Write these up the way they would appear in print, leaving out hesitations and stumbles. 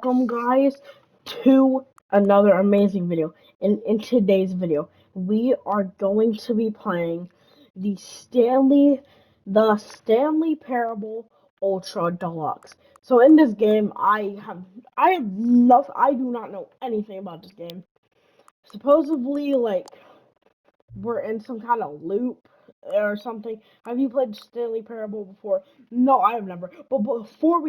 welcome guys to another amazing video. In today's video, we are going to be playing the Stanley Parable Ultra Deluxe. So in this game, I do not know anything about this game. Supposedly, like, we're in some kind of loop or something. Have you played Stanley Parable before? No, I have never. But before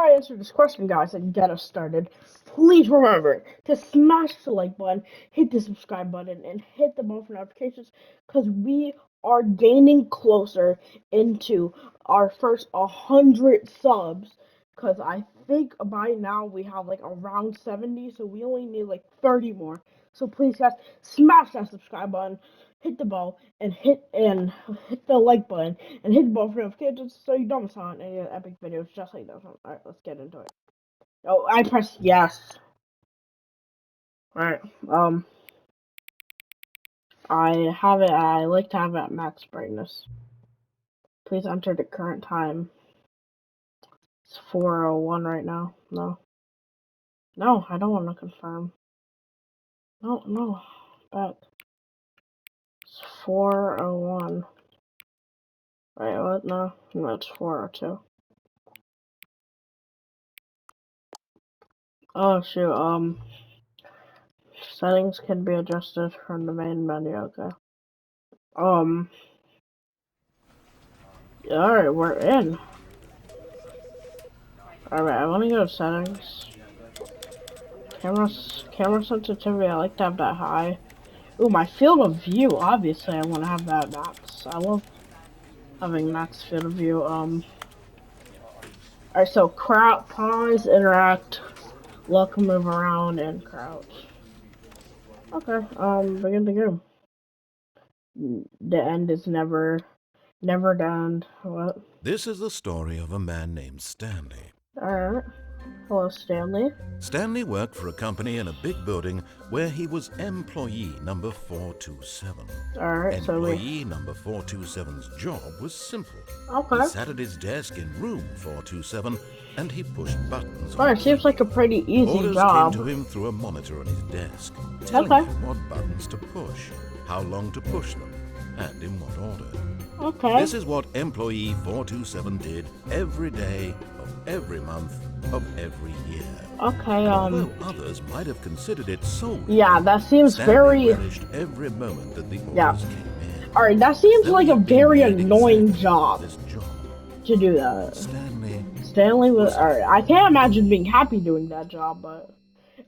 I answer this question, guys, and get us started, please remember to smash the like button, hit the subscribe button, and hit the bell for notifications, because we are gaining closer into our first 100 subs. Because I think by now we have like around 70, so we only need like 30 more. So please, guys, smash that subscribe button, hit the bell, and hit the like button, and hit the bell for notifications so you don't miss out on any epic videos just like this one. Alright, let's get into it. Oh, I pressed yes. Alright, I like to have it at max brightness. Please enter the current time. It's 4:01 right now. No, I don't want to confirm. No, back. It's 4:01. Wait, what? No, it's 4:02. Oh shoot, settings can be adjusted from the main menu, okay. Alright, we're in. Alright, I wanna go to settings. Camera sensitivity, I like to have that high. Ooh, my field of view, obviously I wanna have that max. I love having max field of view. Alright, so pause, interact, look, move around, and crouch. Okay, begin the game. The end is never done. What? This is the story of a man named Stanley. Alright. Hello, Stanley. Stanley worked for a company in a big building where he was employee number 427. Alright, employee number 427's job was simple. Okay. He sat at his desk in room 427 and he pushed buttons. It seems like a pretty easy Orders job. came to him through a monitor on his desk, telling him what buttons to push, how long to push them, and in what order. Okay. This is what employee 427 did every day of every month of every year. Okay, Although others might have considered it soul. Yeah, that seems Stanley relished every moment that the orders came in. Alright, that seems like a very annoying job this job to do that. Stanley was alright. I can't imagine being happy doing that job, but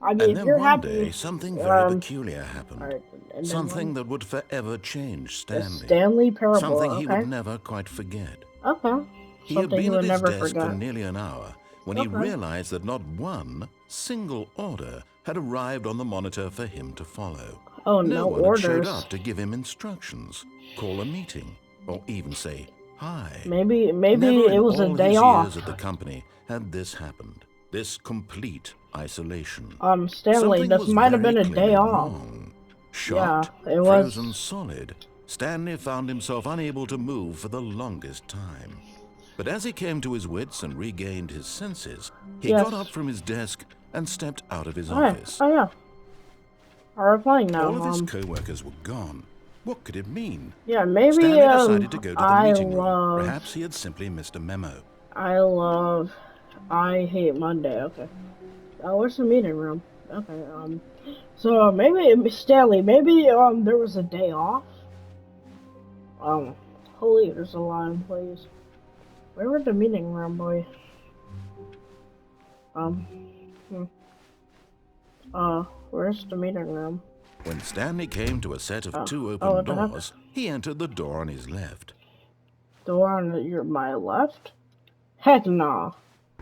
I mean, and if then you're one happy, day, something very peculiar happened. Alright, Something that would forever change Stanley. Stanley Parable. Something he would never quite forget. Okay. He had been at his desk for nearly an hour when he realized that not one single order had arrived on the monitor for him to follow. Oh, no one orders. had showed up to give him instructions, call a meeting, or even say hi. Maybe Never it was in a day all off. his years at the company had this happened. This complete isolation. Stanley, this might have been a day off. Shocked, yeah, it was frozen solid, Stanley found himself unable to move for the longest time. But as he came to his wits and regained his senses, he got up from his desk and stepped out of his office. Oh yeah. We're playing now. All of his co-workers were gone. What could it mean? Yeah, maybe Stanley decided to go to the meeting room. Perhaps he had simply missed a memo. I hate Monday. Okay. Where's the meeting room? Okay. So maybe Stanley. Maybe there was a day off. Holy, there's a lot of employees. Where was the meeting room, boy? Where's the meeting room? When Stanley came to a set of two open doors, he entered the door on his left. Door on my left? Heck no.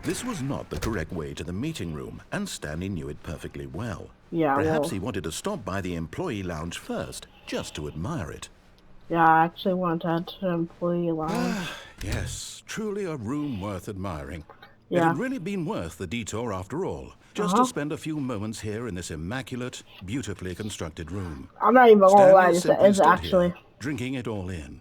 This was not the correct way to the meeting room, and Stanley knew it perfectly well. Yeah, Perhaps he wanted to stop by the employee lounge first, just to admire it. Yeah, I actually want to head to the employee lounge. Yes, truly a room worth admiring. Yeah. It had really been worth the detour after all, just to spend a few moments here in this immaculate, beautifully constructed room. I'm not even gonna lie, this is actually... drinking it all in.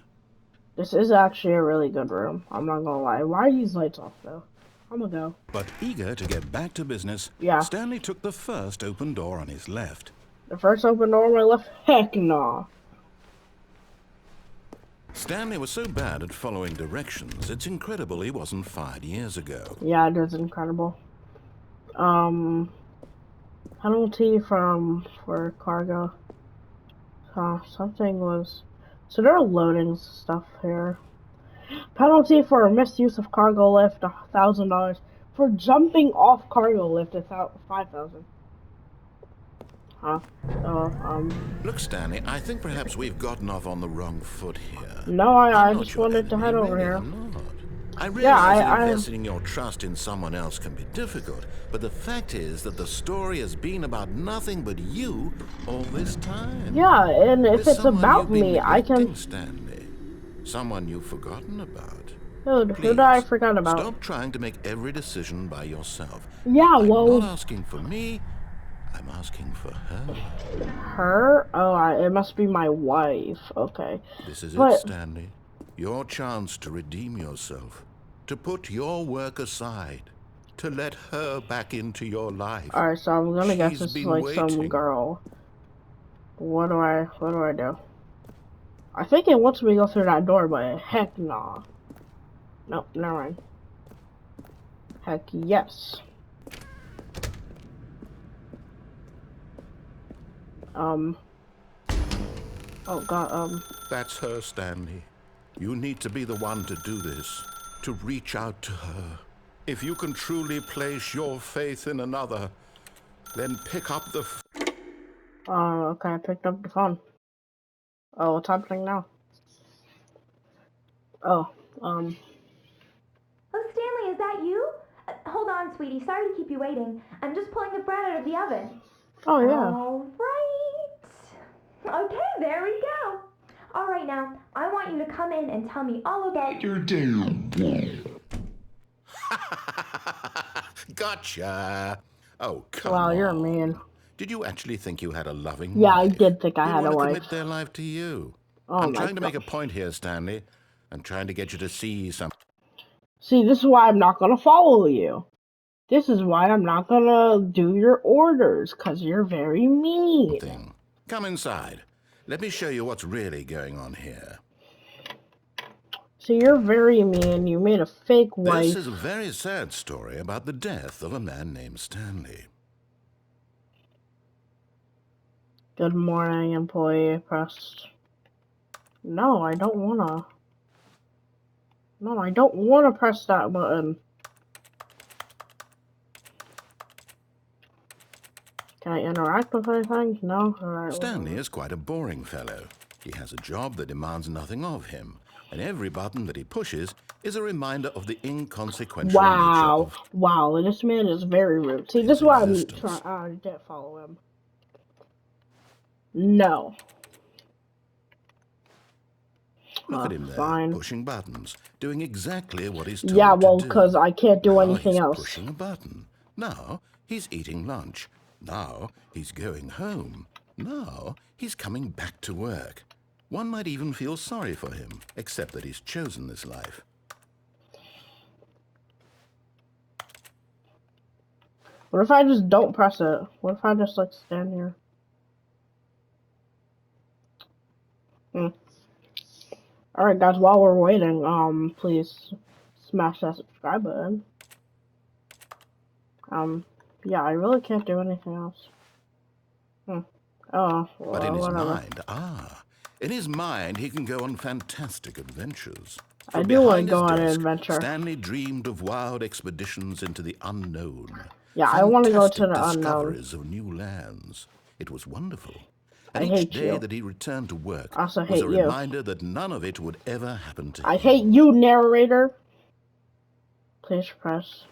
This is actually a really good room. I'm not gonna lie. Why are these lights off, though? I'm gonna go. But eager to get back to business, Yeah. Stanley took the first open door on his left. The first open door on my left? Heck nah. Stanley was so bad at following directions, it's incredible he wasn't fired years ago. Yeah, it is incredible. Penalty for cargo. Something was... So there are loading stuff here. Penalty for misuse of cargo lift, $1,000. For jumping off cargo lift, $5,000. Huh? Look, Stanley, I think perhaps we've gotten off on the wrong foot here. No, I I'm just not wanted your to head enemy, over really, here. I'm not. I realize Yeah, that I investing your trust in someone else can be difficult, but the fact is that the story has been about nothing but you all this time. Yeah, and if There's it's someone about you've been me, I can... neglecting, Stanley. Someone you've forgotten about. Dude, who did I Please, forget about? stop trying to make every decision by yourself. Yeah, I'm well... not asking for me, I'm asking for her. Her? Oh, it must be my wife. Okay. This is But... it, Stanley. Your chance to redeem yourself. To put your work aside. To let her back into your life. Alright, so I'm gonna guess She's this is been like some waiting. girl. What do I do? I think it wants me to go through that door, but heck nah. Nope, never mind. Heck yes. Oh god, That's her, Stanley. You need to be the one to do this. To reach out to her. If you can truly place your faith in another, then pick up the okay, I picked up the phone. Oh, what's happening now? Oh, Oh, Stanley, is that you? Hold on, sweetie. Sorry to keep you waiting. I'm just pulling the bread out of the oven. Oh, yeah. All right. Okay, there we go. All right, now, I want you to come in and tell me all about your day. Gotcha. Oh, come Wow, on. you're mean. Did you actually think you had a loving Yeah, wife? I did think I Who'd had a want to wife. commit their life to you? Oh I'm my trying to make a gosh. point here, Stanley. I'm trying to get you to see something. See, this is why I'm not gonna follow you. This is why I'm not gonna do your orders, because you're very mean. Come inside. Let me show you what's really going on here. So you're very mean. You made a fake wife. This is a very sad story about the death of a man named Stanley. Good morning, employee. Pressed. No, I don't wanna. No, I don't wanna press that button. Can I interact with anything? No? Alright. Stanley is quite a boring fellow. He has a job that demands nothing of him, and every button that he pushes is a reminder of the inconsequential nature of... Wow, this man is very rude. See, this is why I'm trying. I didn't follow him. No. Look at him there, fine. pushing buttons, doing exactly what he's told Yeah, well, to do. because I can't do Now anything he's else. pushing a button. Now he's eating lunch. Now he's going home. Now he's coming back to work. One might even feel sorry for him, except that he's chosen this life. What if I just don't press it? What if I just, like, stand here? Alright, guys, while we're waiting, please smash that subscribe button. Yeah, I really can't do anything else. Oh, well, But in his whatever. mind, in his mind, he can go on fantastic adventures. I From do want to behind go his on an desk, adventure. Stanley dreamed of wild expeditions into the unknown. Yeah, I want to go to Fantastic the unknown. discoveries of new lands. It was wonderful. And I each hate day you. that he returned to work I also was hate a you. reminder that none of it would ever happen to him. I hate you, narrator. Please press.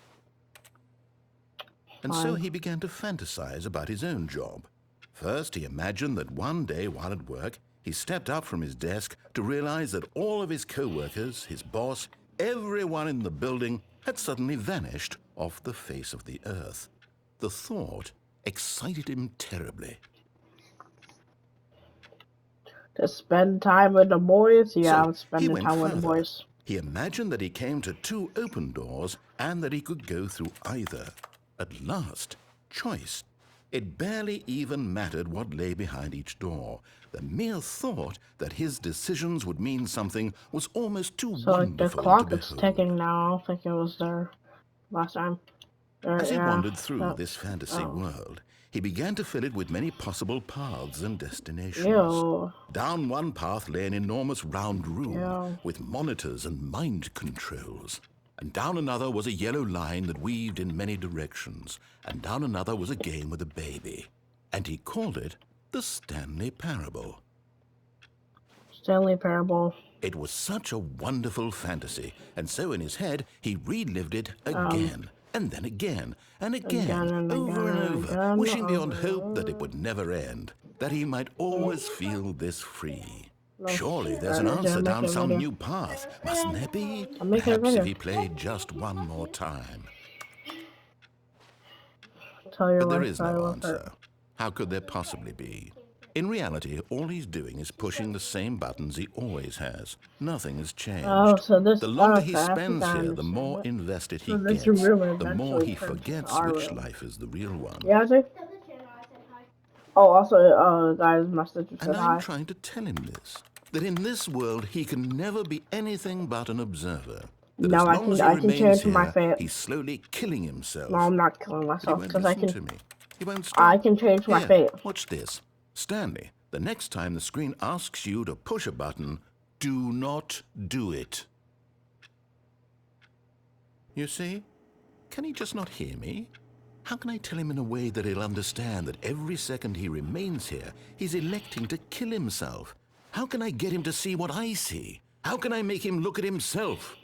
And so he began to fantasize about his own job. First, he imagined that one day while at work, he stepped up from his desk to realize that all of his co-workers, his boss, everyone in the building had suddenly vanished off the face of the earth. The thought excited him terribly. To spend time with the boys? Yeah, So I'm spending time with the boys. He imagined that he came to two open doors and that he could go through either. At last, choice. It barely even mattered what lay behind each door. The mere thought that his decisions would mean something was almost too So like the wonderful clock to is behold. ticking now. I don't think it was there last time. As he Yeah, wandered through so- this fantasy oh. world, he began to fill it with many possible paths and destinations. Ew. Down one path lay an enormous round room Ew. with monitors and mind controls. And down another was a yellow line that weaved in many directions. And down another was a game with a baby. And he called it the Stanley Parable. Stanley Parable. It was such a wonderful fantasy, and so in his head he relived it again, and then again, and again, Again and over again and and over, again, wishing beyond over hope and that it would never end, that he might always feel this free. No, Surely there's an I'm answer making down a some video. new path, mustn't there be? I'm making a Perhaps video. if he played just one more time. Tell your But there wife is I no love her. answer. How could there possibly be? In reality, all he's doing is pushing the same buttons he always has. Nothing has changed. Oh, so this. The longer he okay, I think spends I here, the understand more it. invested he So this gets, room the more eventually he turns forgets our which room. life is the real one. Yeah, I think. Oh, also, guys, my sister said And hi. I'm trying to tell him this, that in this world he can never be anything but an observer. That No, as I long as can- he I can remains change my here, fate. he's slowly killing himself. No, I'm not killing But he myself won't because I listen can. to me. He won't stop. I can change my Here, fate. watch this. Stanley, the next time the screen asks you to push a button, do not do it. You see? Can he just not hear me? How can I tell him in a way that he'll understand that every second he remains here, he's electing to kill himself? How can I get him to see what I see? How can I make him look at himself?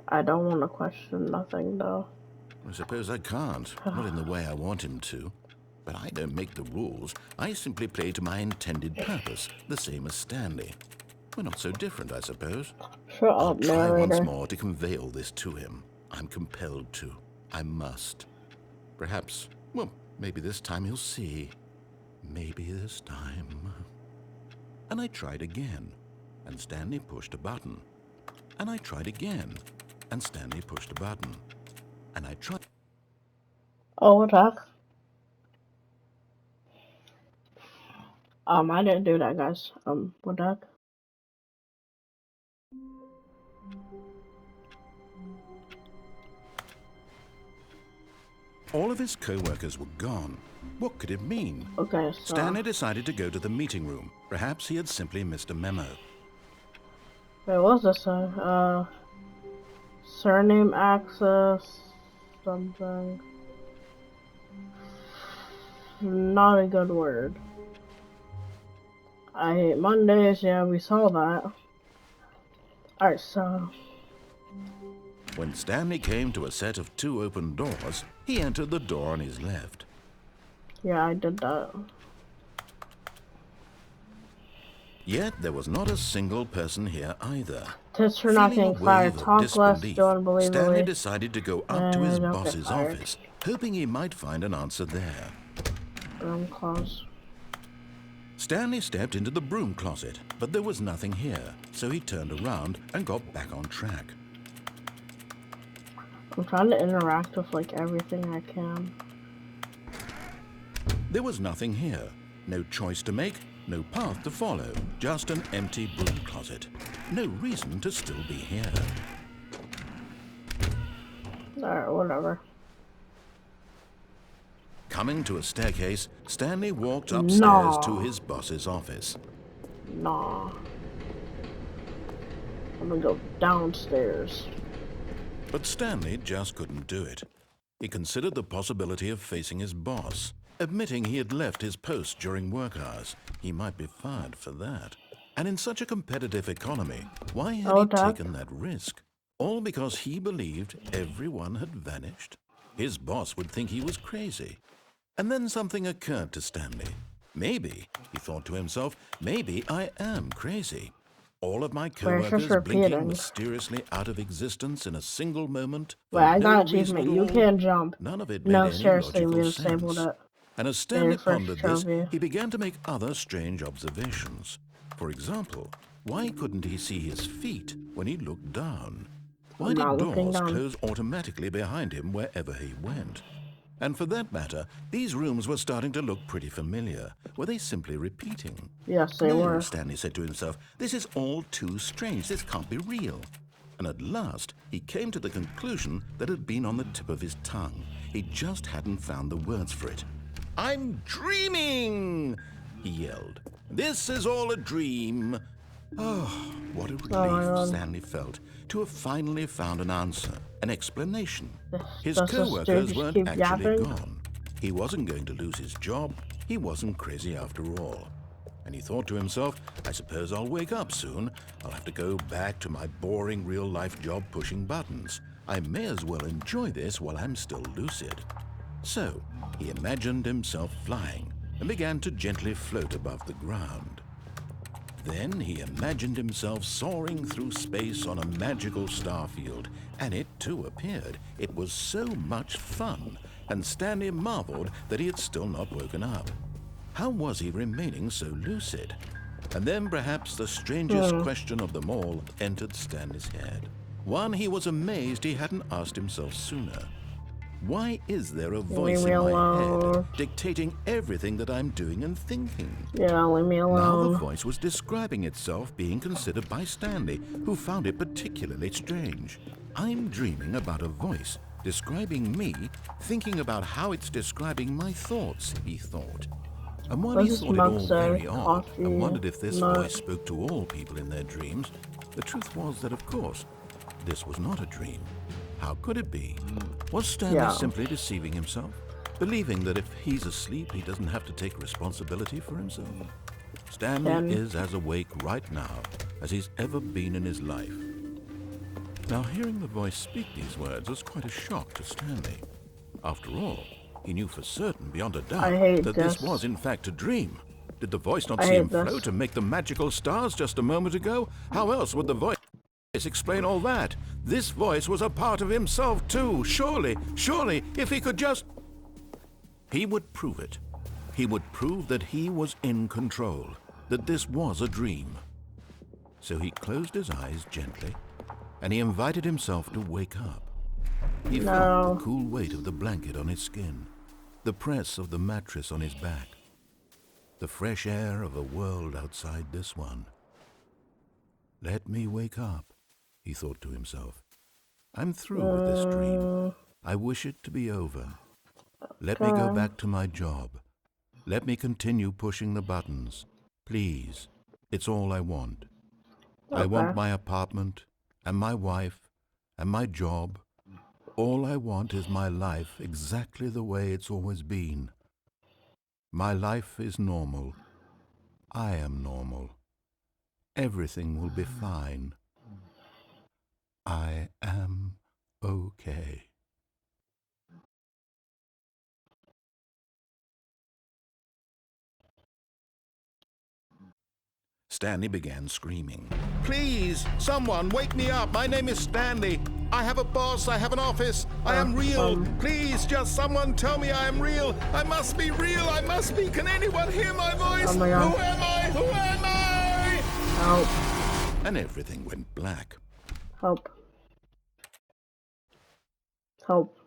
I don't want to question nothing, though. I suppose I can't, not in the way I want him to. But I don't make the rules. I simply play to my intended purpose, the same as Stanley. We're not so different, I suppose. Shut I'll up, try once narrator. more to convey all this to him. I'm compelled to. I must. Perhaps, well, maybe this time he'll see. Maybe this time. And I tried again, and Stanley pushed a button. And I tried again, and Stanley pushed a button. And I tried. Oh, what the heck? I didn't do that, guys. What the heck? All of his co-workers were gone. What could it mean? Okay, so. Stanley decided to go to the meeting room. Perhaps he had simply missed a memo. Wait, what was this? Surname access. Something. Not a good word. I hate Mondays. Yeah, we saw that. Alright, so. When Stanley came to a set of 2 open doors, he entered the door on his left. Yeah, I did that. Yet there was not a single person here either. Tips for not Feeling getting a fired. wave of Talk less, disbelief, do unbelievably. Stanley decided to go up to his don't get boss's fired. office, hoping he might find an answer there. Room close. Stanley stepped into the broom closet, but there was nothing here, so he turned around and got back on track. I'm trying to interact with like everything I can. There was nothing here. No choice to make, no path to follow, just an empty broom closet. No reason to still be here. Alright, whatever. Coming to a staircase, Stanley walked upstairs to No. his boss's office. Nah. I'm gonna go downstairs. But Stanley just couldn't do it. He considered the possibility of facing his boss, admitting he had left his post during work hours. He might be fired for that. And in such a competitive economy, why had he Doc. taken that risk? All because he believed everyone had vanished? His boss would think he was crazy. And then something occurred to Stanley. Maybe, he thought to himself, maybe I am crazy. All of my Wait, it's just co-workers blinking repeating. mysteriously out of existence in a single moment. for Wait, I no got reason achievement. at You all. can jump. None of it made No, any seriously, we logical disabled sense. it. And as Stanley pondered this, he began to make other strange observations. For example, why couldn't he see his feet when he looked down? Why did doors close automatically behind him wherever he went? And for that matter, these rooms were starting to look pretty familiar. Were they simply repeating? Yes, they were. Stanley said to himself, this is all too strange. This can't be real. And at last, he came to the conclusion that had been on the tip of his tongue. He just hadn't found the words for it. "I'm dreaming!" he yelled. "This is all a dream." Oh, what a relief Stanley felt to have finally found an answer, an explanation. His co-workers weren't actually gone. He wasn't going to lose his job. He wasn't crazy after all. And he thought to himself, I suppose I'll wake up soon. I'll have to go back to my boring real-life job pushing buttons. I may as well enjoy this while I'm still lucid. So, he imagined himself flying and began to gently float above the ground. Then he imagined himself soaring through space on a magical starfield, and it too appeared. It was so much fun, and Stanley marveled that he had still not woken up. How was he remaining so lucid? And then perhaps the strangest question of them all entered Stanley's head. One he was amazed he hadn't asked himself sooner. Why is there a voice in my head dictating everything that I'm doing and thinking? Yeah, leave me alone. Now the voice was describing itself being considered by Stanley, who found it particularly strange. I'm dreaming about a voice describing me, thinking about how it's describing my thoughts, he thought. And while he thought it all very odd, and wondered if this voice spoke to all people in their dreams, the truth was that, of course, this was not a dream. How could it be? Was Stanley simply deceiving himself, believing that if he's asleep, he doesn't have to take responsibility for himself? Stanley is as awake right now as he's ever been in his life. Now, hearing the voice speak these words was quite a shock to Stanley. After all, he knew for certain, beyond a doubt, that this was in fact a dream. Did the voice not see him float and make the magical stars just a moment ago? How else would the voice explain all that? This voice was a part of himself too. Surely, if he could just... He would prove it. He would prove that he was in control, that this was a dream. So he closed his eyes gently, and he invited himself to wake up. He felt the cool weight of the blanket on his skin, the press of the mattress on his back, the fresh air of a world outside this one. Let me wake up, he thought to himself. I'm through with this dream. I wish it to be over. Let me go back to my job. Let me continue pushing the buttons. Please, it's all I want. I want my apartment, and my wife, and my job. All I want is my life exactly the way it's always been. My life is normal. I am normal. Everything will be fine. I am okay. Stanley began screaming. Please, someone, wake me up. My name is Stanley. I have a boss. I have an office. I am real. Please, just someone tell me I am real. I must be real. I must be. Can anyone hear my voice? Oh my God. Who am I? Who am I? Help. And everything went black. Help. Help.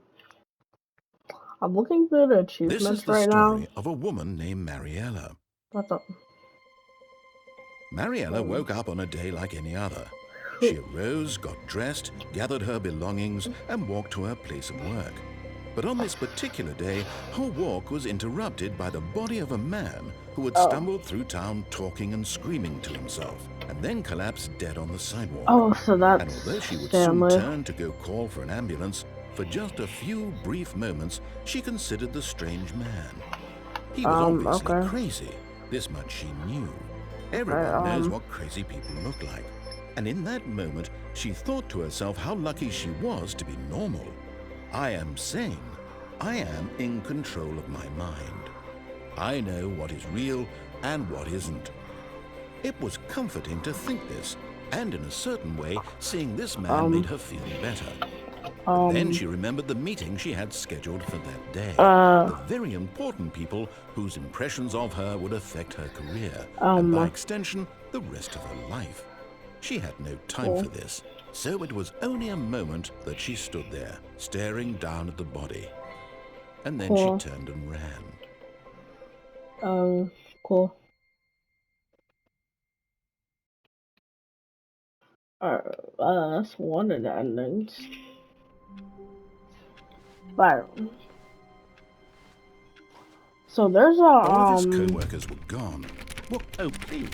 I'm looking through the achievements right now. This is the story of a woman named Mariella. What's up? Mariella woke up on a day like any other. She arose, got dressed, gathered her belongings, and walked to her place of work. But on this particular day, her walk was interrupted by the body of a man who had stumbled through town talking and screaming to himself, and then collapsed dead on the sidewalk. Oh, so that's And although she would Stanley. soon turn to go call for an ambulance, for just a few brief moments, she considered the strange man. He was obviously crazy. This much she knew. Everyone knows what crazy people look like. And in that moment, she thought to herself how lucky she was to be normal. I am sane. I am in control of my mind. I know what is real and what isn't. It was comforting to think this, and in a certain way, seeing this man made her feel better. Then she remembered the meeting she had scheduled for that day. The very important people whose impressions of her would affect her career, and by extension, the rest of her life. She had no time for this, so it was only a moment that she stood there, staring down at the body. And then she turned and ran. Cool. That's one of the endings. But so there's a All of his co-workers were gone. What? Oh, please.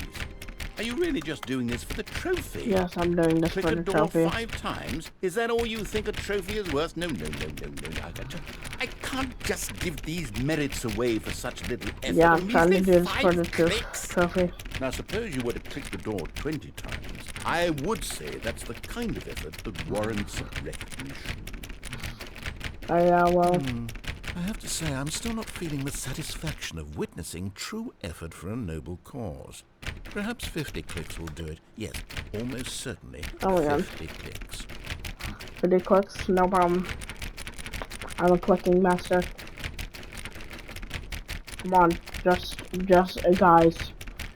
Are you really just doing this for the trophy? Yes, I'm doing this Click for a the door trophy. 5 times? Is that all you think a trophy is worth? No. I can't just give these merits away for such little effort. Yeah, I'm trying to do this for the trophy. Now, suppose you were to click the door 20 times. I would say that's the kind of effort that warrants recognition. Oh, yeah, well. I have to say, I'm still not feeling the satisfaction of witnessing true effort for a noble cause. Perhaps 50 clicks will do it. Yes, almost certainly. Oh my God. 50 clicks. 50 clicks, no problem. I'm a clicking master. Come on, just guys.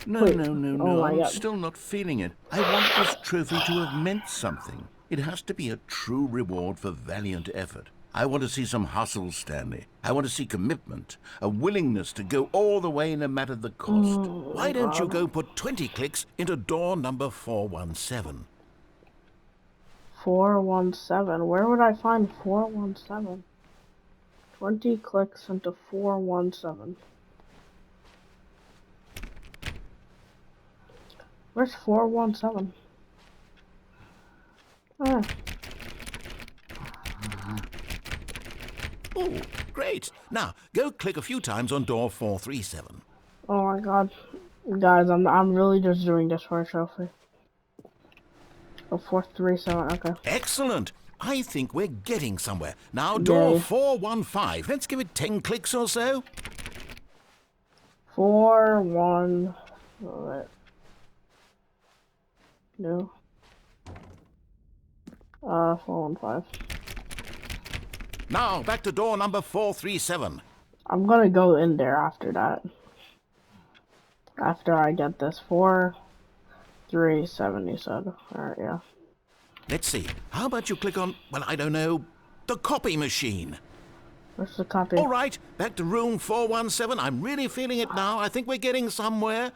No, Please. no. my I'm God. still not feeling it. I want this trophy to have meant something. It has to be a true reward for valiant effort. I want to see some hustle, Stanley. I want to see commitment, a willingness to go all the way no matter the cost. Why don't you go put 20 clicks into door number 417? 417. Where would I find 417? 20 clicks into 417. Where's 417? Ah. Oh, great. Now, go click a few times on door 437. Oh my God. Guys, I'm really just doing this for a trophy. Oh, 437, okay. Excellent. I think we're getting somewhere. Now, door 415. Let's give it 10 clicks or so. 4, 1, right. No. 415. Now, back to door number 437. I'm gonna go in there after that. After I get this 437, you said. Alright, yeah. Let's see. How about you click on, well, I don't know, the copy machine? Where's the copy? All right, back to room 417. I'm really feeling it now. I think we're getting somewhere.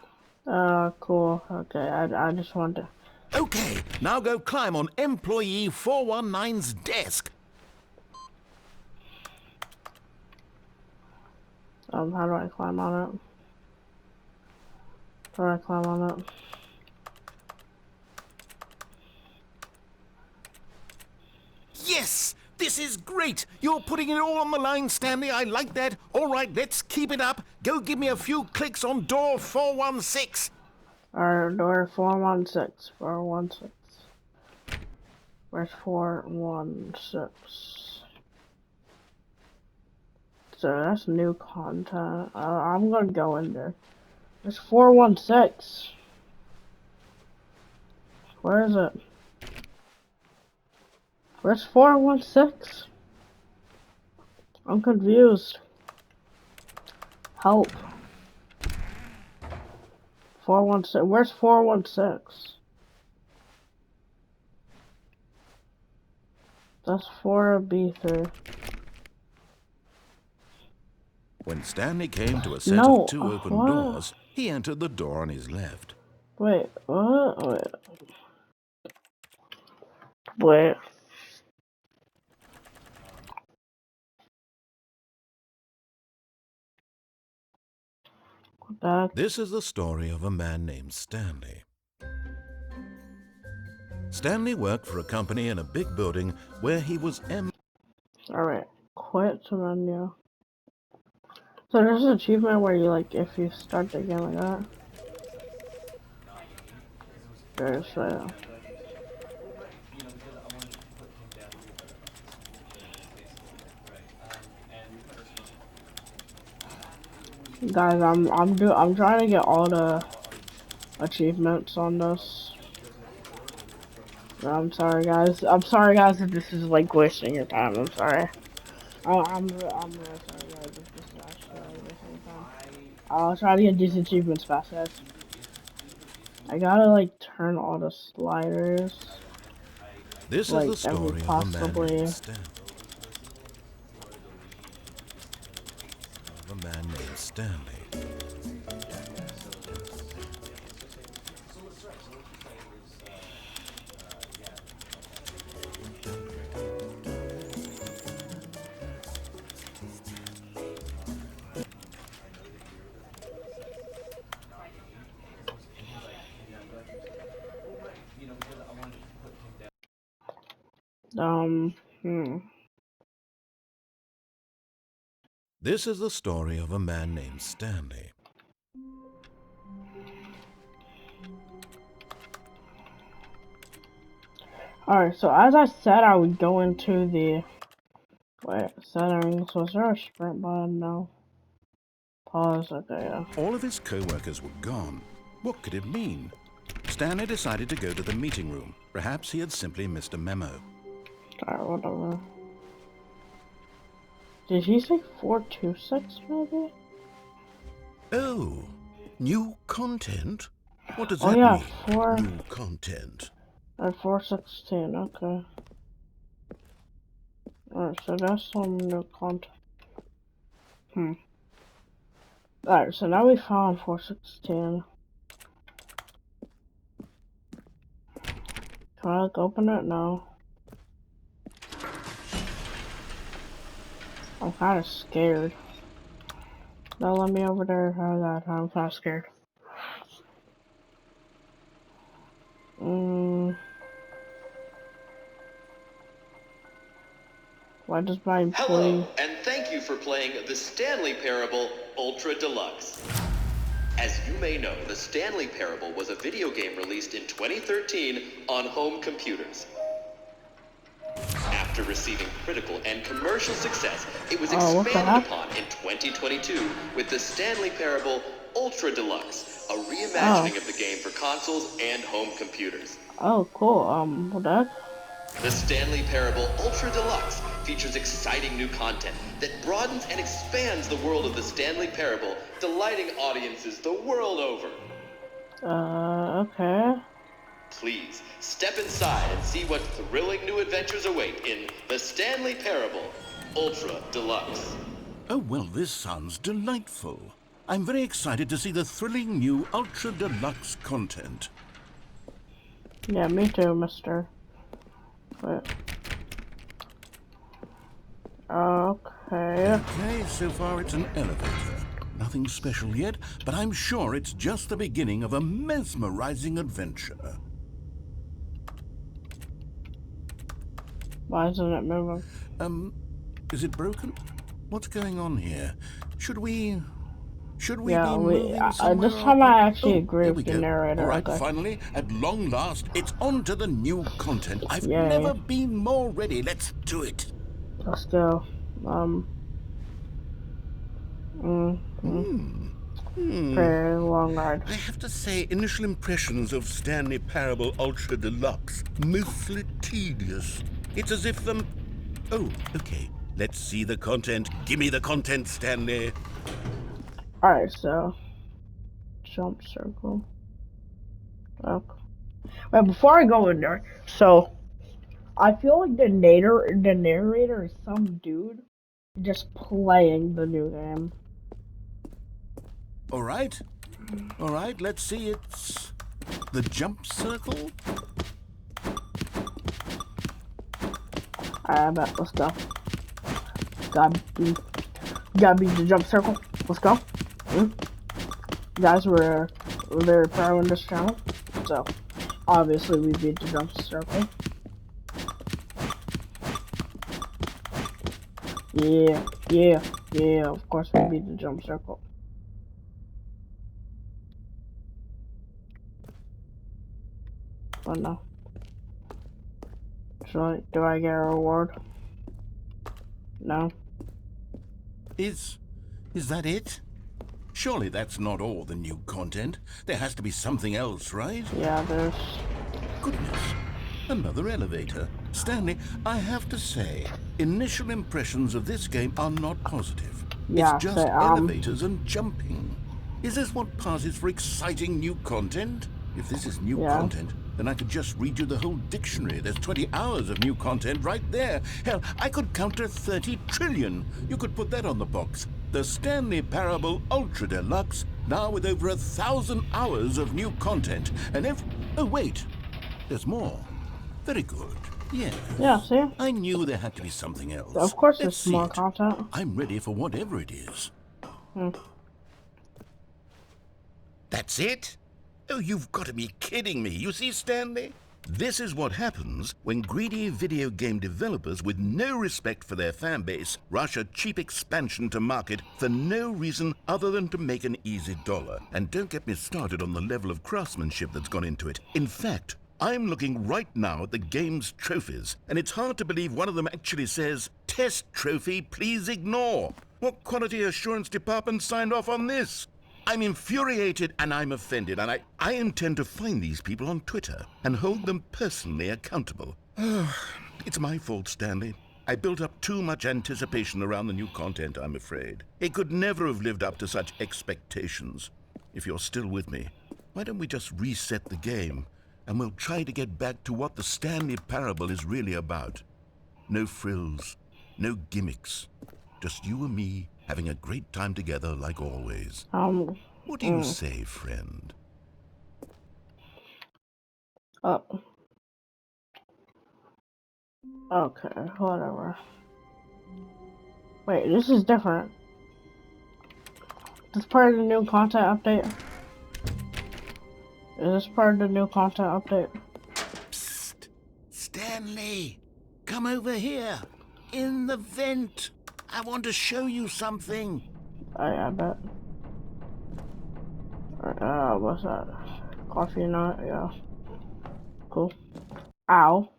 Cool. Okay, I just want to... Okay, now go climb on employee 419's desk. How do I climb on it? How do I climb on it? Yes! This is great! You're putting it all on the line, Stanley. I like that. All right, let's keep it up. Go give me a few clicks on door 416. Alright, door 416. 416. Where's 416? So that's new content. I'm gonna go in there. There's 416. Where is it? Where's 416? I'm confused. Help. 416. Where's 416? That's 4B3. When Stanley came to a set of 2 open doors, he entered the door on his left. Wait, what? Wait. Back. This is the story of a man named Stanley. Stanley worked for a company in a big building where he was Alright, quit to menu. So there's an achievement where you, like, if you start the game like that. There's, guys, I'm trying to get all the achievements on this. I'm sorry, guys. I'm sorry, guys, if this is like wasting your time. I'm sorry. I'm really sorry, guys, if this is actually like wasting your time. I'll try to get these achievements fast, guys. I gotta like turn all the sliders This is like the every story of a man named possibly. Stanley. Of a man named Stanley. Hmm. This is the story of a man named Stanley. Alright, so as I said, I would go into the settings. Was there a sprint button? No. Pause. Okay, yeah. All of his co-workers were gone. What could it mean? Stanley decided to go to the meeting room. Perhaps he had simply missed a memo. Alright, whatever. Did he say 426 maybe? Oh, new content? What does Oh that yeah, mean? New content. 416. Okay. Alright, so that's some new content. Alright, so now we found 416. Can I like open it? No. I'm kind of scared. Don't let me over there. How that? I'm kind of scared. Why does my employee... Hello, and thank you for playing the Stanley Parable Ultra Deluxe. As you may know, the Stanley Parable was a video game released in 2013 on home computers. After receiving critical and commercial success, it was expanded upon in 2022 with the Stanley Parable Ultra Deluxe, a reimagining of the game for consoles and home computers. Oh, cool. What that? The Stanley Parable Ultra Deluxe features exciting new content that broadens and expands the world of the Stanley Parable, delighting audiences the world over. Okay. Please, step inside and see what thrilling new adventures await in the Stanley Parable Ultra Deluxe. Oh, well, this sounds delightful. I'm very excited to see the thrilling new Ultra Deluxe content. Yeah, me too, mister. Wait. Okay. Okay, so far it's an elevator. Nothing special yet, but I'm sure it's just the beginning of a mesmerizing adventure. Why isn't it moving? Is it broken? What's going on here? Should we be moving somewhere? This time I actually agree there with we the go. narrator. All right, Okay. finally, at long last, it's on to the new content. I've Yay. never been more ready. Let's do it. Let's go. Very long ride. I have to say, initial impressions of Stanley Parable Ultra Deluxe, mostly tedious. It's as if them... Oh, okay. Let's see the content. Give me the content, Stanley. Alright, so... Jump circle. Okay. Wait, before I go in there, so... I feel like the narrator is some dude just playing the new game. All right, let's see. It's the jump circle. I bet. Let's go. Gotta be the jump circle. Let's go. Guys, we're very pro in this channel, so obviously we beat the jump circle. Yeah. Of course we beat the jump circle. Oh no. Do I get a reward? No. Is that it? Surely that's not all the new content. There has to be something else, right? Yeah, there's... Goodness. Another elevator. Stanley, I have to say, initial impressions of this game are not positive. Yeah, It's just elevators and jumping. Is this what passes for exciting new content? If this is new content, then I could just read you the whole dictionary. There's 20 hours of new content right there. Hell, I could count to 30 trillion. You could put that on the box. The Stanley Parable Ultra Deluxe, now with over 1,000 hours of new content. And if... Oh, wait. There's more. Very good. Yes. Yeah, see? I knew there had to be something else. Of course there's more content. I'm ready for whatever it is. That's it? Oh, you've got to be kidding me. You see, Stanley? This is what happens when greedy video game developers with no respect for their fan base rush a cheap expansion to market for no reason other than to make an easy dollar. And don't get me started on the level of craftsmanship that's gone into it. In fact, I'm looking right now at the game's trophies, and it's hard to believe one of them actually says, "Test trophy, please ignore." What quality assurance department signed off on this? I'm infuriated and I'm offended, and I intend to find these people on Twitter and hold them personally accountable. It's my fault, Stanley. I built up too much anticipation around the new content, I'm afraid. It could never have lived up to such expectations. If you're still with me, why don't we just reset the game, and we'll try to get back to what the Stanley Parable is really about. No frills, no gimmicks, just you and me having a great time together like always. What do you say, friend? Okay, whatever. Wait, this is different. This part of the new content update? Is this part of the new content update? Psst! Stanley! Come over here! In the vent! I want to show you something! I bet. What's that? Coffee nut? Yeah. Cool. Ow.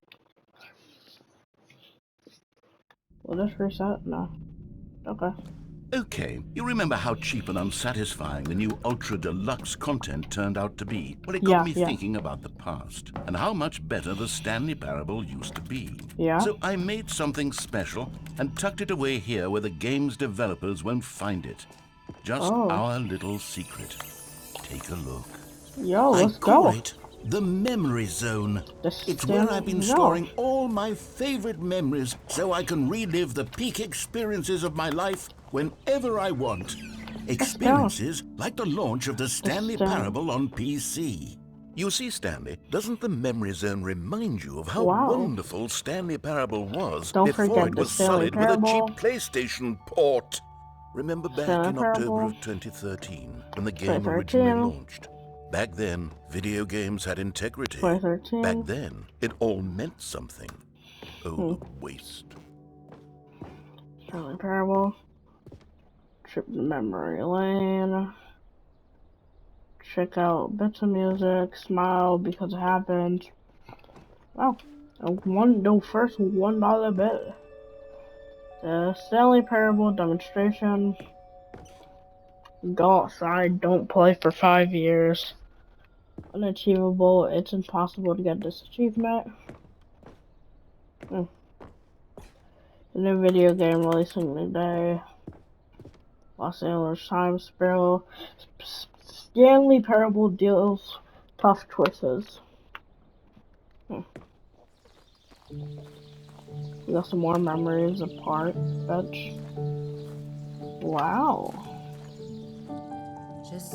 Will this reset? No. Okay. Okay, you remember how cheap and unsatisfying the new Ultra Deluxe content turned out to be? Well, it got me thinking about the past, and how much better the Stanley Parable used to be. Yeah. So I made something special, and tucked it away here where the game's developers won't find it. Just our little secret. Take a look. Yo, let's go. I call go. it the memory zone. It's where where I've been storing all my favorite memories so I can relive the peak experiences of my life whenever I want. Experiences like the launch of the Stanley Parable on PC. You see, Stanley, doesn't the memory zone remind you of how wonderful Stanley Parable was before it was solid with a cheap PlayStation port? Remember back in October of 2013 when the game originally launched? Back then, video games had integrity. 2013. Back then, it all meant something. Oh, the waste. Stanley Parable. Trip to memory lane. Check out bits of music. Smile because it happened. Wow. The first $1 bit. The Stanley Parable demonstration. Go outside. Don't play for 5 years. Unachievable. It's impossible to get this achievement. The new video game releasing today. Los Angeles Times Sparrow. Stanley Parable deals tough choices. We got some more memories of part fetch. Wow.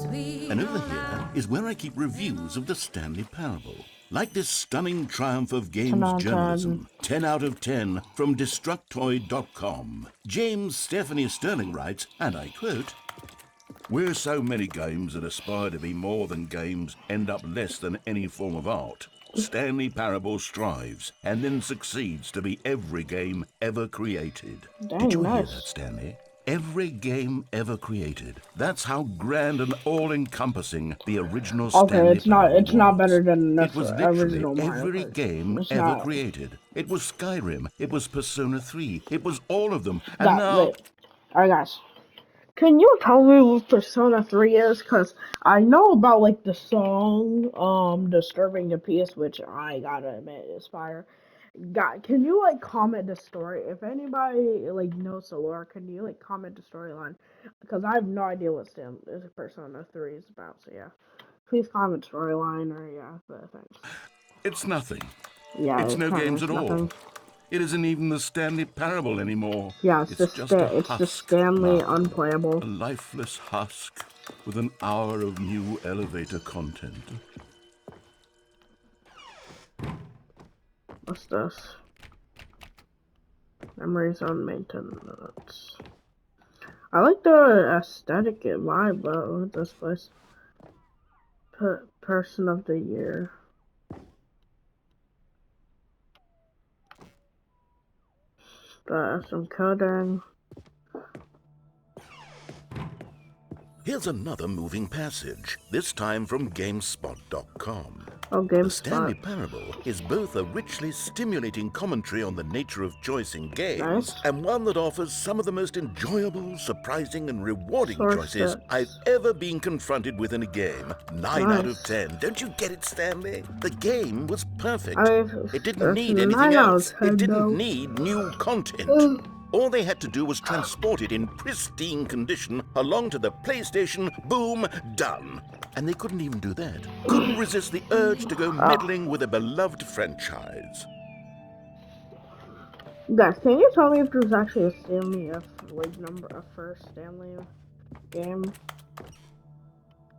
And over here is where I keep reviews of the Stanley Parable. Like this stunning triumph of games journalism, 10 out of 10 from Destructoid.com. James Stephanie Sterling writes, and I quote, "Where so many games that aspire to be more than games end up less than any form of art, Stanley Parable strives and then succeeds to be every game ever created." Did you hear that, Stanley? Every game ever created. That's how grand and all-encompassing the original Stanley Parable was. It's not better than It was literally original every game ever created. It was Skyrim. It was Persona 3. It was all of them. And now... Alright, guys. Can you tell me what Persona 3 is? Because I know about, like, the song, Disturbing the Peace, which I gotta admit is fire. God, can you, like, comment the story? If anybody, like, knows the lore, can you, like, comment the storyline? Because I have no idea what Persona 3 is about, so yeah. Please comment storyline, or yeah, but thanks. It's nothing. Yeah, It's no games at all. nothing. It isn't even the Stanley Parable anymore. Yeah, It's just a it's the husk Stanley now. Unplayable. A lifeless husk with an hour of new elevator content. What's this? Memories on maintenance. I like the aesthetic and vibe with this place. Person of the year. Some coding. Here's another moving passage, this time from GameSpot.com. Oh, The GameSpot. Stanley Parable is both a richly stimulating commentary on the nature of choice in games, and one that offers some of the most enjoyable, surprising, and rewarding choices I've ever been confronted with in a game. 9 out of 10. Don't you get it, Stanley? The game was perfect. It didn't need anything else. It didn't need new content. All they had to do was transport it in pristine condition along to the PlayStation. Boom, done. And they couldn't even do that. Couldn't resist the urge to go meddling with a beloved franchise. Guys, can you tell me if there's actually a Stanley first Stanley game?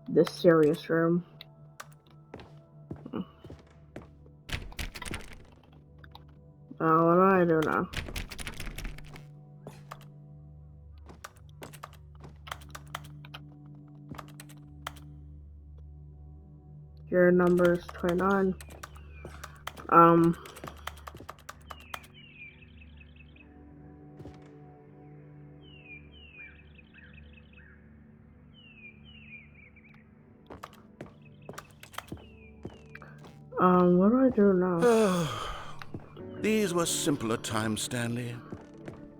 This serious room. Oh, what do I do now? Your number is 29. What do I do now? These were simpler times, Stanley.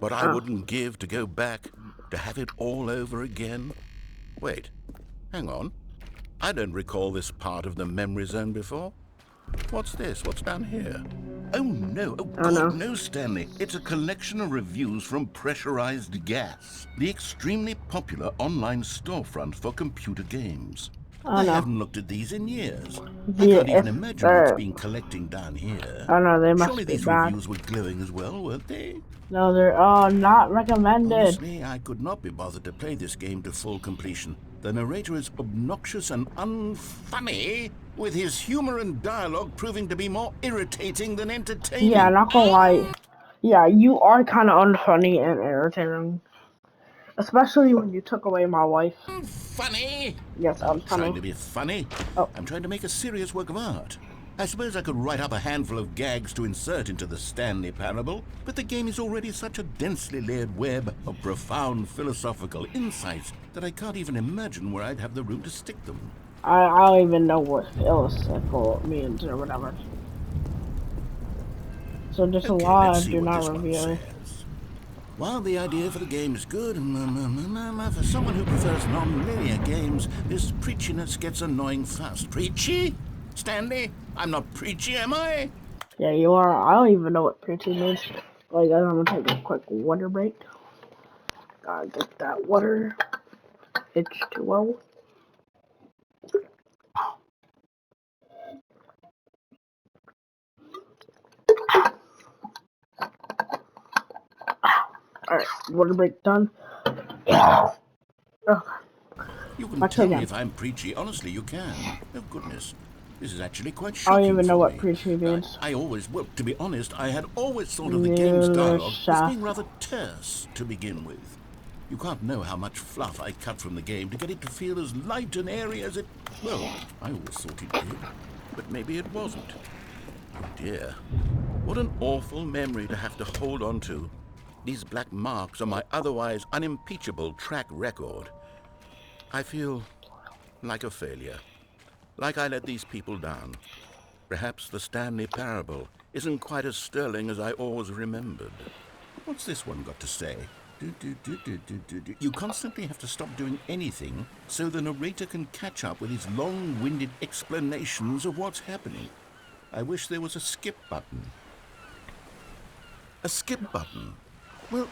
But I wouldn't give to go back, to have it all over again. Wait, hang on. I don't recall this part of the memory zone before. What's this? What's down here? Oh no, oh God, no, Stanley. It's a collection of reviews from Pressurized Gas, the extremely popular online storefront for computer games. I haven't looked at these in years. I can't even imagine what's been collecting down here. Oh no, they must Surely be these bad. reviews were glowing as well, weren't they? No, they're not recommended. Honestly, I could not be bothered to play this game to full completion. The narrator is obnoxious and unfunny, with his humor and dialogue proving to be more irritating than entertaining. Yeah, not gonna lie. Yeah, you are kind of unfunny and irritating. Especially when you took away my wife. Funny? Yes, I'm funny. Trying to be funny? Oh. I'm trying to make a serious work of art. I suppose I could write up a handful of gags to insert into the Stanley Parable, but the game is already such a densely layered web of profound philosophical insights that I can't even imagine where I'd have the room to stick them. I don't even know what philosophical means or whatever. So just a lot do not review. While the idea for the game is good, for someone who prefers non-linear games, this preachiness gets annoying fast. Preachy? Stanley? I'm not preachy, am I? Yeah, you are. I don't even know what preachy means. Like, I'm gonna take a quick water break. Gotta get that water. H2O. Alright, water break done. You can tell me if I'm preachy. Honestly, you can. Oh, goodness. This is actually quite shocking. I don't even know what preachy means. Well, to be honest, I had always thought of the game's dialogue as being rather terse to begin with. You can't know how much fluff I cut from the game to get it to feel as light and airy as it... Well, I always thought it did, but maybe it wasn't. Oh dear. What an awful memory to have to hold on to. These black marks on my otherwise unimpeachable track record. I feel like a failure. Like I let these people down. Perhaps the Stanley Parable isn't quite as sterling as I always remembered. What's this one got to say? You constantly have to stop doing anything so the narrator can catch up with his long-winded explanations of what's happening. I wish there was a skip button. A skip button? Well,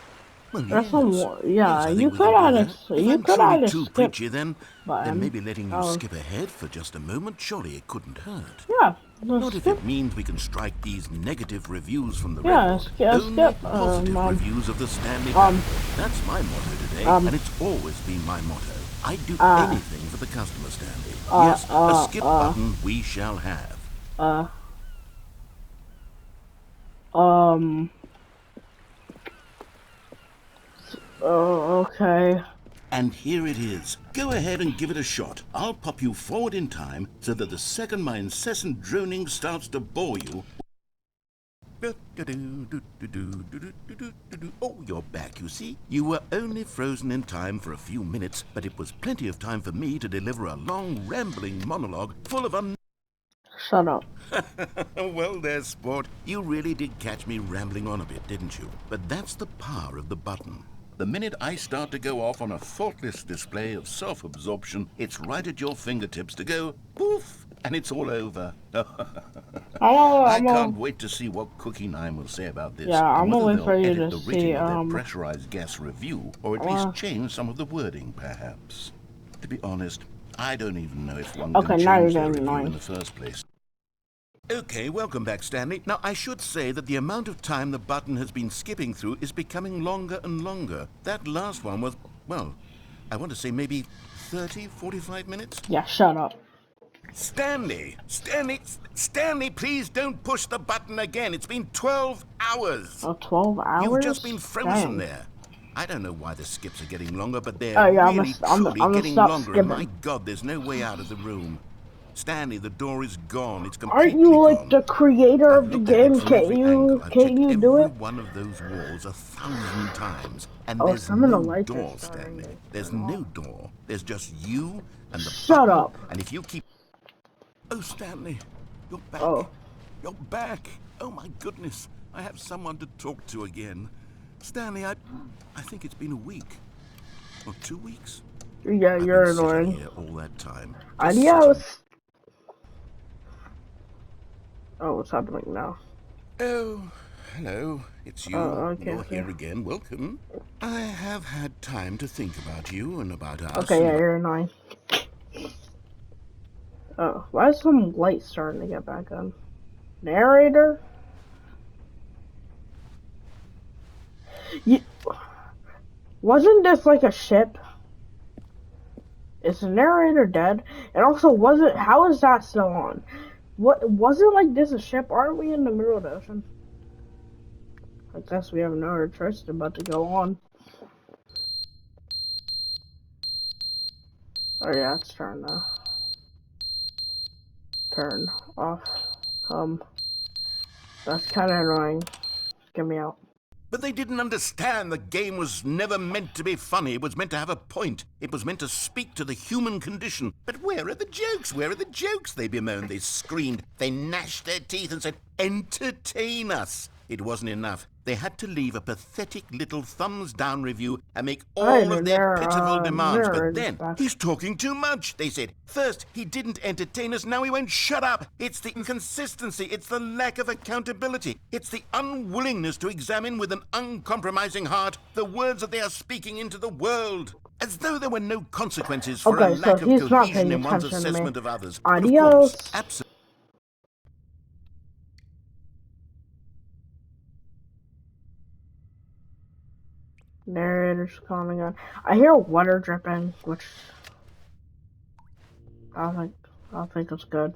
That's yes. yeah, Yes, I you think we could can do add that. If I'm truly a too skip preachy, then button. maybe letting you skip ahead for just a moment, surely it couldn't hurt. Yeah, Not if it means we can strike these negative reviews from the yeah, record. skip, Only positive reviews of the Stanley Parable. That's my motto today, and it's always been my motto. I'd do anything for the customer, Stanley. Yes, a skip button we shall have. Okay. And here it is. Go ahead and give it a shot. I'll pop you forward in time so that the second my incessant droning starts to bore you... Oh, you're back, you see. You were only frozen in time for a few minutes, but it was plenty of time for me to deliver a long, rambling monologue full of Shut up. Well, there, sport. You really did catch me rambling on a bit, didn't you? But that's the power of the button. The minute I start to go off on a thoughtless display of self-absorption, it's right at your fingertips to go poof, and it's all over. I can't wait to see what Cookie 9 will say about this. Yeah, I'm and whether waiting for they'll you edit to the written see, of their pressurized gas review, or at least change some of the wording, perhaps. To be honest, I don't even know if one can change their review in the first place. Okay, welcome back, Stanley. Now, I should say that the amount of time the button has been skipping through is becoming longer and longer. That last one was, well, I want to say maybe 30, 45 minutes? Yeah, shut up. Stanley, please don't push the button again. It's been 12 hours. Oh, 12 hours? You've just been frozen there. I don't know why the skips are getting longer, but they're really, truly getting longer. And my God, there's no way out of the room. Stanley, the door is gone. It's completely gone. Aren't you like the creator of the game? Can't you do it? Every one of those walls 1,000 times, and Oh, there's some of the no lights door, are starting Stanley. to There's turn no off. door. There's just you and the Shut button. up. And if you keep... Oh, Stanley, you're back. Oh. You're back. Oh, my goodness. I have someone to talk to again. Stanley, I think it's been a week. Or 2 weeks. Yeah, you're I've been annoying. sitting here all that time. Adios. Oh, what's happening now? Oh, hello. It's you. Okay, You're here again. Welcome. I have had time to think about you and about us. Okay, yeah, you're annoying. Oh, why is some light starting to get back on? Narrator? Wasn't this like a ship? Is the narrator dead? And also, how is that still on? What, wasn't like this a ship? Aren't we in the middle of the ocean? I guess we have no other choice but to go on. Oh yeah, it's turn off. That's kind of annoying. Get me out. But they didn't understand the game was never meant to be funny. It was meant to have a point. It was meant to speak to the human condition. But where are the jokes? Where are the jokes? They bemoaned, they screamed, they gnashed their teeth and said, entertain us. It wasn't enough. They had to leave a pathetic little thumbs-down review and make all of their pitiful demands. But then, he's talking too much, they said. First, he didn't entertain us, now he won't shut up. It's the inconsistency, it's the lack of accountability. It's the unwillingness to examine with an uncompromising heart the words that they are speaking into the world. As though there were no consequences for a lack of cohesion in one's assessment of others. Adios. But of course, absolutely. Narrator's calling on. I hear water dripping, which I think is good.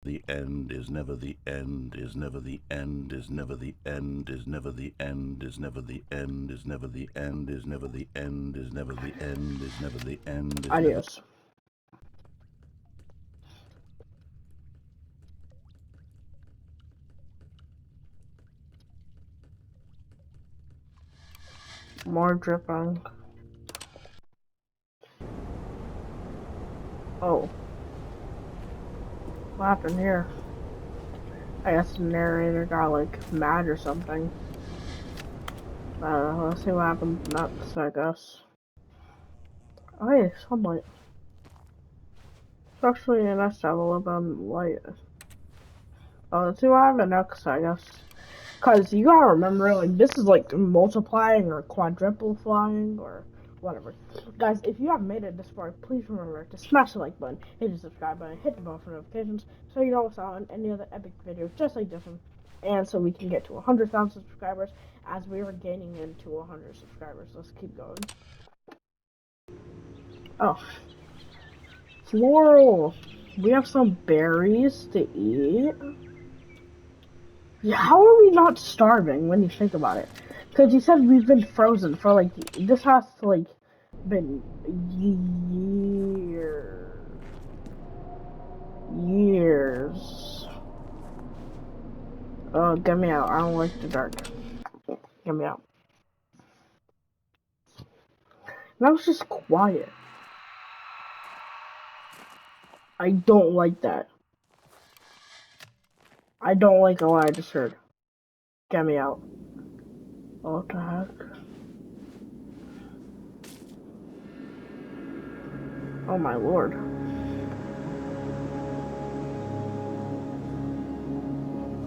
The end is never the end, is never the end, is never the end, is never the end, is never the end, is never the end, is never the end, is never the end, is never the end. Adios. More dripping. Oh. What happened here? I guess the narrator got like mad or something. Let's see what happens next, I guess. Oh, hey, sunlight. It's actually nice to have a little bit of light. Oh, let's see what happens next, I guess. Because you gotta remember, like, this is like multiplying or quadruple flying or whatever. Guys, if you haven't made it this far, please remember to smash the like button, hit the subscribe button, hit the bell for notifications so you don't miss out on any other epic videos just like this one. And so we can get to 100,000 subscribers as we are gaining into 100 subscribers. Let's keep going. Oh. Floral. We have some berries to eat. Yeah, how are we not starving when you think about it? Because you said we've been frozen for like, this has to like, been years. Oh, get me out. I don't like the dark. Get me out. That was just quiet. I don't like that. I don't like what I just heard. Get me out. Oh, what the heck? Oh my lord.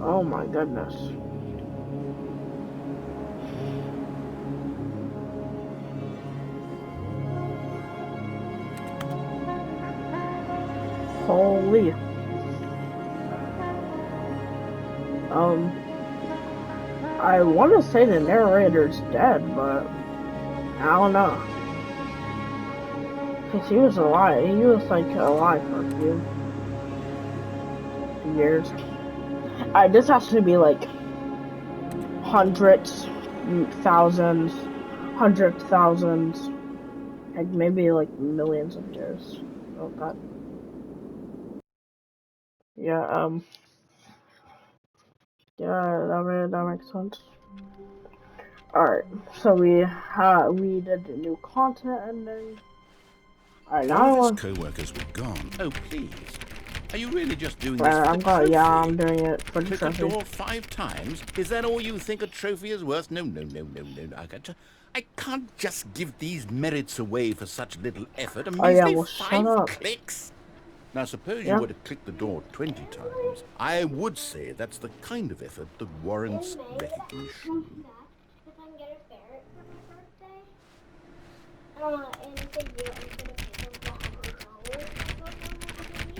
Oh my goodness. Holy. I want to say the narrator's dead, but I don't know. Cause he was alive. He was like alive for a few years. Alright, this has to be like hundreds, thousands, like maybe like millions of years. Oh god. Yeah, yeah, that makes sense. Alright, so we did the new content ending. Alright, now All of his co-workers were gone. Oh, please. Are you really just doing this for I'm the trophy? yeah, I'm doing it for the Click trophy. the door 5 times? Is that all you think a trophy is worth? No. I can't just give these merits away for such little effort. A measly 5 clicks. Now, suppose you were to click the door 20 times. I would say that's the kind of effort that warrants recognition. If I can get a ferret for my birthday, and if they do,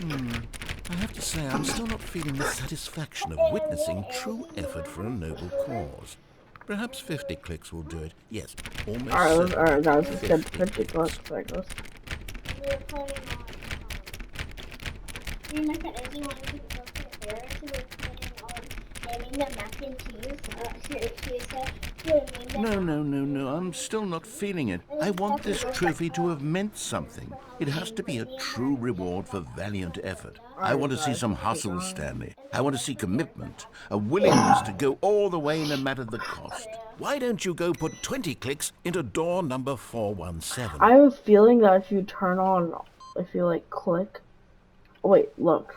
I'm gonna pay them $100. I have to say, I'm still not feeling the satisfaction of witnessing true effort for a noble cause. Perhaps 50 clicks will do it. Yes, almost certainly. Alright, guys, let's get 50 clicks, I guess. We're planning on, me and my friend Izzy wanted to go to the fair, so we're planning on naming them mac and cheese. She said she would name them. No, I'm still not feeling it. I want this trophy to have meant something. It has to be a true reward for valiant effort. I want to see some hustle, Stanley. I want to see commitment, a willingness to go all the way no matter the cost. Why don't you go put 20 clicks into door number 417? I have a feeling that if you turn on, if you like click, wait, look.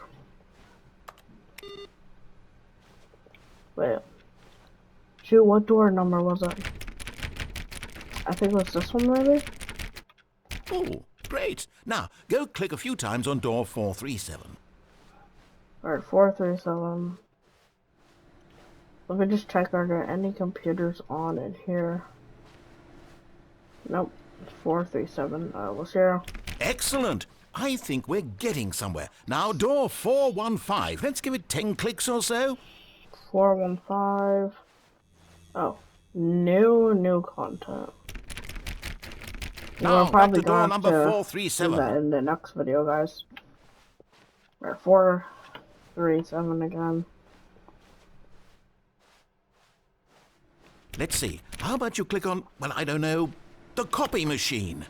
Wait. Shoot, what door number was it? I think it was this one, maybe? Oh, great. Now, go click a few times on door 437. Alright, 437. Let me just check, are there any computers on in here? Nope. 437. Was here. Excellent. I think we're getting somewhere. Now, door 415. Let's give it 10 clicks or so. 415. Oh. New content. Now, We're probably back to door going number to 437. do that in the next video, guys. Alright, 437 again. Let's see. How about you click on, well, I don't know, the copy machine?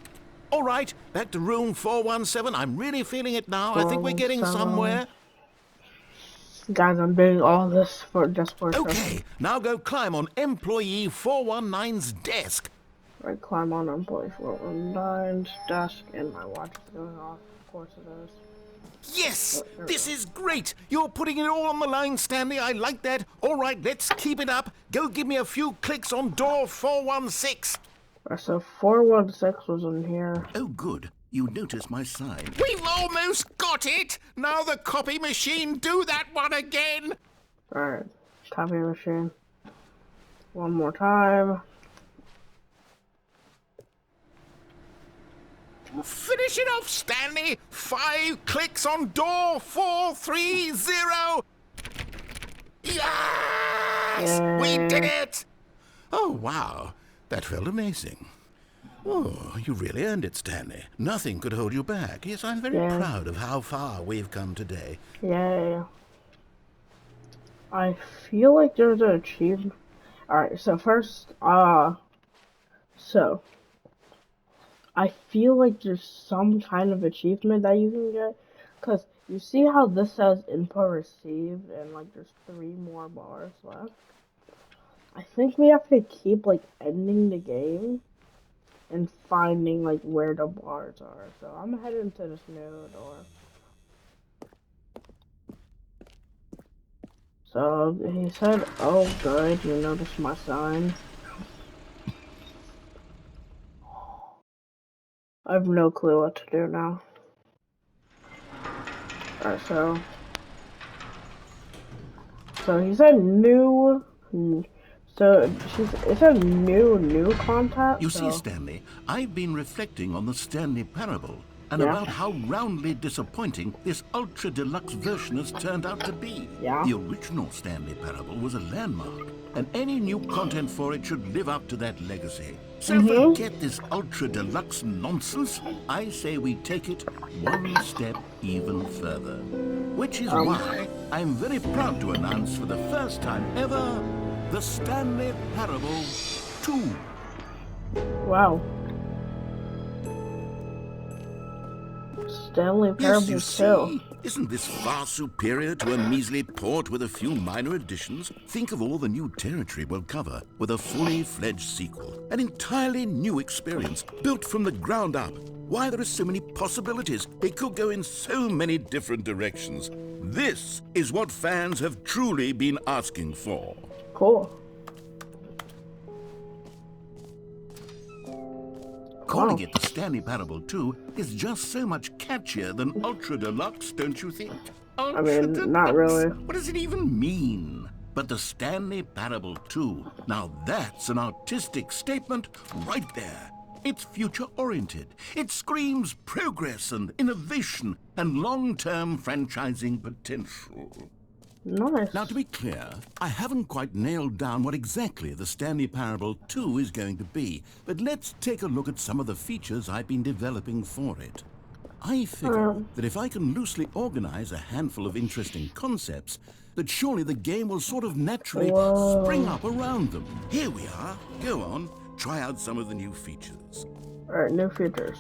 All right, back to room 417. I'm really feeling it now. I think we're getting somewhere. Guys, I'm doing all this just for Okay, now go climb on employee 419's desk. I climb on employee 419's desk and my watch is going off. Of course it is. Yes! This is great! You're putting it all on the line, Stanley. I like that. All right, let's keep it up. Go give me a few clicks on door 416. So 416 was in here. Oh, good. You noticed my sign. We've almost got it! Now the copy machine, do that one again! Alright, copy machine. One more time. Finish it off, Stanley! 5 clicks on door 430! Yes! Yay. We did it! Oh, wow. That felt amazing. Oh, you really earned it, Stanley. Nothing could hold you back. Yes, I'm very proud of how far we've come today. Yay. I feel like there's an achievement. Alright, so first, so I feel like there's some kind of achievement that you can get, because you see how this says input received, and like there's 3 more bars left. I think we have to keep like ending the game and finding like where the bars are. So I'm heading to this new door. So he said, oh good, you noticed my sign. I have no clue what to do now. Alright, so he said new, so it said new contact. You see, Stanley, I've been reflecting on the Stanley Parable and about how roundly disappointing this ultra deluxe version has turned out to be. The original Stanley Parable was a landmark, and any new content for it should live up to that legacy. So forget this ultra deluxe nonsense. I say we take it one step even further. Which is why I'm very proud to announce for the first time ever, the Stanley Parable 2. Wow. Stanley Parable 2. See? Isn't this far superior to a measly port with a few minor additions? Think of all the new territory we'll cover with a fully fledged sequel. An entirely new experience, built from the ground up. Why, there are so many possibilities. It could go in so many different directions. This is what fans have truly been asking for. Cool. Calling it the Stanley Parable 2 is just so much catchier than Ultra Deluxe, don't you think? I mean, not really. What does it even mean? But the Stanley Parable 2, now that's an artistic statement right there. It's future-oriented. It screams progress and innovation and long-term franchising potential. Nice. Now, to be clear, I haven't quite nailed down what exactly the Stanley Parable 2 is going to be, but let's take a look at some of the features I've been developing for it. I figure that if I can loosely organize a handful of interesting concepts, that surely the game will sort of naturally spring up around them. Here we are. Go on, try out some of the new features. Alright, new features.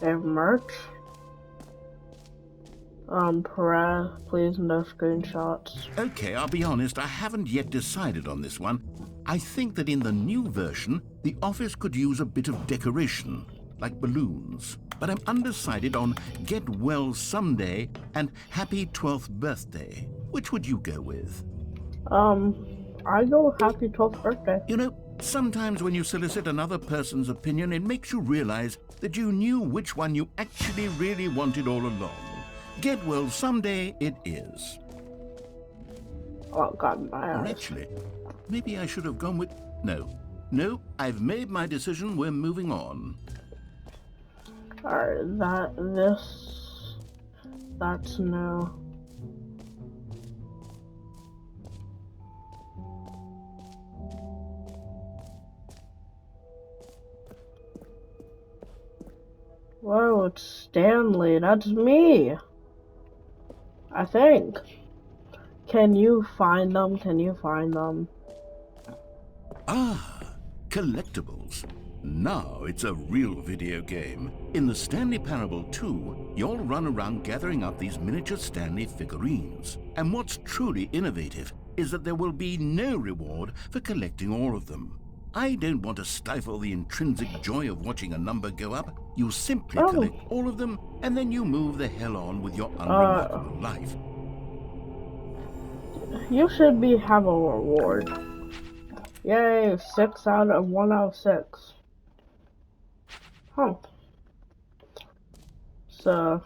They have merch. Please no screenshots. Okay, I'll be honest, I haven't yet decided on this one. I think that in the new version, the office could use a bit of decoration, like balloons. But I'm undecided on Get Well Someday and Happy 12th Birthday. Which would you go with? I go with Happy 12th Birthday. You know, sometimes when you solicit another person's opinion, it makes you realize that you knew which one you actually really wanted all along. Get Well Someday it is. Oh, God, my eyes. Or actually, maybe I should have gone with... No, I've made my decision. We're moving on. Alright, that's no. Whoa, it's Stanley. That's me. I think. Can you find them? Ah, collectibles. Now it's a real video game. In the Stanley Parable 2, you'll run around gathering up these miniature Stanley figurines. And what's truly innovative is that there will be no reward for collecting all of them. I don't want to stifle the intrinsic joy of watching a number go up. You simply collect all of them, and then you move the hell on with your unremarkable life. You should have a reward. Yay, 6 out of 1 out of 6. Huh. So,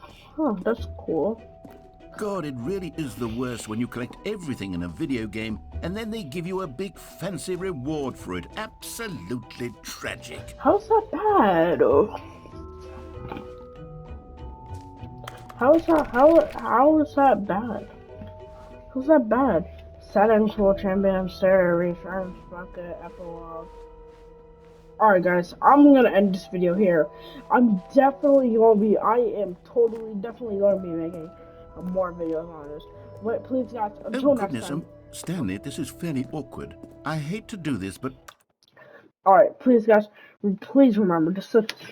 that's cool. God, it really is the worst when you collect everything in a video game and then they give you a big fancy reward for it. Absolutely tragic. How's that bad? How is that bad? How's that bad? Settings will champion, stereo, refresh, bucket, epilogue. Alright guys, I'm gonna end this video here. I am definitely gonna be making more videos on this. But please guys, until next time. Stanley, this is fairly awkward. I hate to do this, but... Alright, please guys, please remember to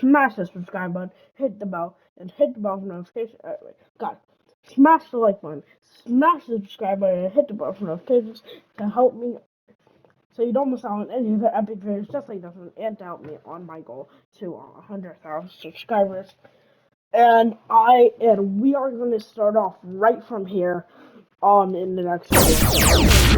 smash the subscribe button, hit the bell, and hit the bell for notifications. God, smash the like button, smash the subscribe button, and hit the bell for notifications to help me so you don't miss out on any of the epic videos, just like this one, and to help me on my goal to 100,000 subscribers. And we are going to start off right from here in the next video.